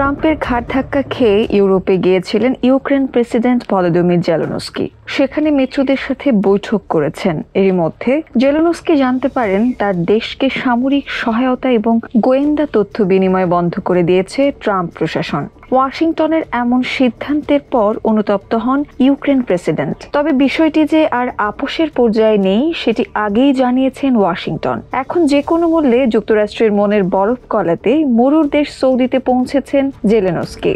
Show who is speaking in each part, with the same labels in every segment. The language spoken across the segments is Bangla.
Speaker 1: ট্রাম্পের ঘাড় ধাক্কা খেয়ে ইউরোপে গিয়েছিলেন ইউক্রেন প্রেসিডেন্ট ভলোদিমির জেলেনস্কি। সেখানে মিত্রদের সাথে বৈঠক করেছেন। এরই মধ্যে জেলেনস্কি জানতে পারেন তার দেশকে সামরিক সহায়তা এবং গোয়েন্দা তথ্য বিনিময় বন্ধ করে দিয়েছে ট্রাম্প প্রশাসন। ওয়াশিংটনের এমন সিদ্ধান্তের পর অনুতপ্ত হন ইউক্রেন প্রেসিডেন্ট। তবে বিষয়টি যে আর আপোষের পর্যায়ে নেই সেটি আগেই জানিয়েছেন ওয়াশিংটন। এখন যে কোনো মূল্যে যুক্তরাষ্ট্রের মনের বরফ গলাতে মরুর দেশ সৌদিতে পৌঁছেছেন জেলেনস্কি।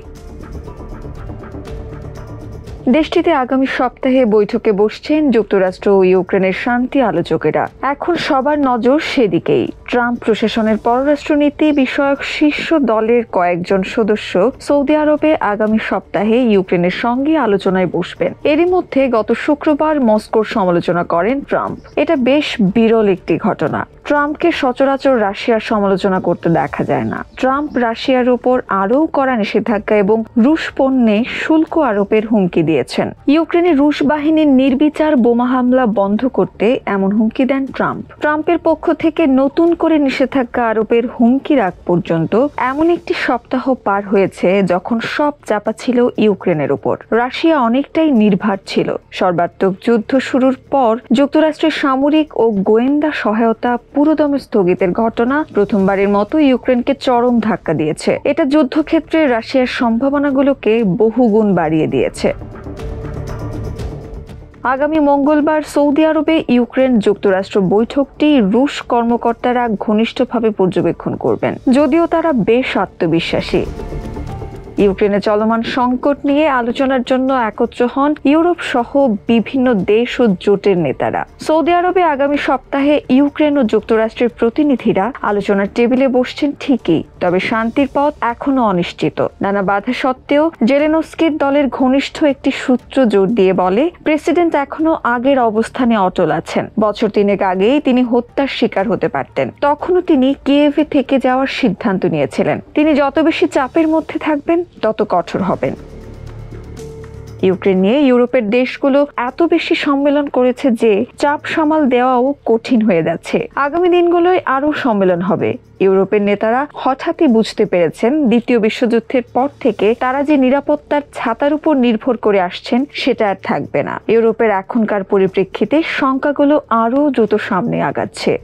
Speaker 1: দেশটিতে আগামী সপ্তাহে বৈঠকে বসছেন যুক্তরাষ্ট্র ও ইউক্রেনের শান্তি আলোচকেরা। এখন সবার নজর সেদিকেই। ট্রাম্প প্রশাসনের পররাষ্ট্রনীতি বিষয়ক শীর্ষ দলের কয়েকজন সদস্য সৌদি আরবে আগামী সপ্তাহে ইউক্রেনের সঙ্গে আলোচনায় বসবেন। এরই মধ্যে গত শুক্রবার মস্কোর সমালোচনা করেন ট্রাম্প। এটা বেশ বিরল একটি ঘটনা। ট্রাম্পকে সচরাচর রাশিয়ার সমালোচনা করতে দেখা যায় না। ট্রাম্প রাশিয়ার উপর আরও কড়া নিষেধাজ্ঞা এবং রুশ পণ্যে শুল্ক আরোপের হুমকি দিয়েছেন। ইউক্রেনে রুশ বাহিনীর নির্বিচার বোমা হামলা বন্ধ করতে এমন হুমকি দেন ট্রাম্প। ট্রাম্পের পক্ষ থেকে নতুন করে নিষেধাজ্ঞা আরোপের হুমকির আগ পর্যন্ত এমন একটি সপ্তাহ পার হয়েছে যখন সব চাপা ছিল ইউক্রেনের উপর। রাশিয়া অনেকটাই নির্ভর ছিল। সর্বাত্মক যুদ্ধ শুরুর পর যুক্তরাষ্ট্রের সামরিক ও গোয়েন্দা সহায়তা পুরোদমে স্থগিতের ঘটনা প্রথমবারের মতো ইউক্রেনকে চরম ধাক্কা দিয়েছে। এটা যুদ্ধক্ষেত্রে রাশিয়ার সম্ভাবনাগুলোকে বহুগুণ বাড়িয়ে দিয়েছে। আগামী মঙ্গলবার সৌদি আরবে ইউক্রেন যুক্তরাষ্ট্র বৈঠকটি রুশ কর্মকর্তারা ঘনিষ্ঠভাবে পর্যবেক্ষণ করবেন, যদিও তারা বেশ আত্মবিশ্বাসী। ইউক্রেনে চলমান সংকট নিয়ে আলোচনার জন্য একত্র হন ইউরোপ সহ বিভিন্ন দেশ ও জোটের নেতারা। সৌদি আরবে আগামী সপ্তাহে ইউক্রেন ও যুক্তরাষ্ট্রের প্রতিনিধিরা আলোচনার টেবিলে বসছেন ঠিকই, তবে শান্তির পথ এখনো অনিশ্চিত। নানা বাধা সত্ত্বেও জেলেনস্কির দলের ঘনিষ্ঠ একটি সূত্র জোর দিয়ে বলে, প্রেসিডেন্ট এখনো আগের অবস্থানে অটল আছেন। বছর তিনেক আগেই তিনি হত্যার শিকার হতে পারতেন। তখনও তিনি কিয়েভে থেকে যাওয়ার সিদ্ধান্ত নিয়েছিলেন। তিনি যত বেশি চাপের মধ্যে থাকবেন তত কঠোর হবেন। ইউক্রেন নিয়ে ইউরোপের দেশগুলো এত বেশি সম্মেলন করেছে যে চাপ সামাল দেওয়াও কঠিন হয়ে যাচ্ছে। আগামী দিনগুলোয় আরও সম্মেলন হবে। ইউরোপের নেতারা হঠাৎই বুঝতে পেরেছেন দ্বিতীয় বিশ্বযুদ্ধের পর থেকে তারা যে নিরাপত্তার ছাতার উপর নির্ভর করে আসছেন সেটা আর থাকবে না। ইউরোপের এখনকার পরিপ্রেক্ষিতে সংখ্যাগুলো আরও দ্রুত সামনে আগাচ্ছে।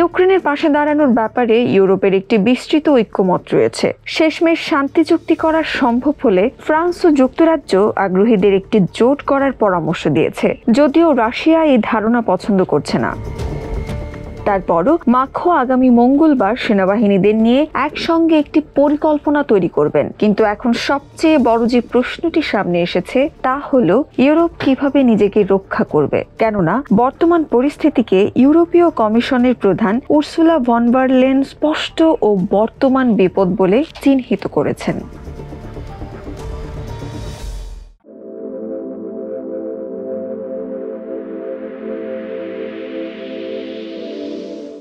Speaker 1: ইউক্রেনের পাশে দাঁড়ানোর ব্যাপারে ইউরোপের একটি বিস্তৃত ঐক্যমত রয়েছে। শেষমেশ শান্তি চুক্তি করা সম্ভব হলে ফ্রান্স ও যুক্তরাজ্য আগ্রহীদের একটি জোট করার পরামর্শ দিয়েছে, যদিও রাশিয়া এই ধারণা পছন্দ করছে না। তারপরও মাখো আগামী মঙ্গলবার সেনাবাহিনীদের নিয়ে একসঙ্গে একটি পরিকল্পনা তৈরি করবেন। কিন্তু এখন সবচেয়ে বড় যে প্রশ্নটি সামনে এসেছে তা হলো ইউরোপ কিভাবে নিজেকে রক্ষা করবে। কেননা বর্তমান পরিস্থিতিকে ইউরোপীয় কমিশনের প্রধান উর্সুলা ভন ডার লেয়েন স্পষ্ট ও বর্তমান বিপদ বলে চিহ্নিত করেছেন।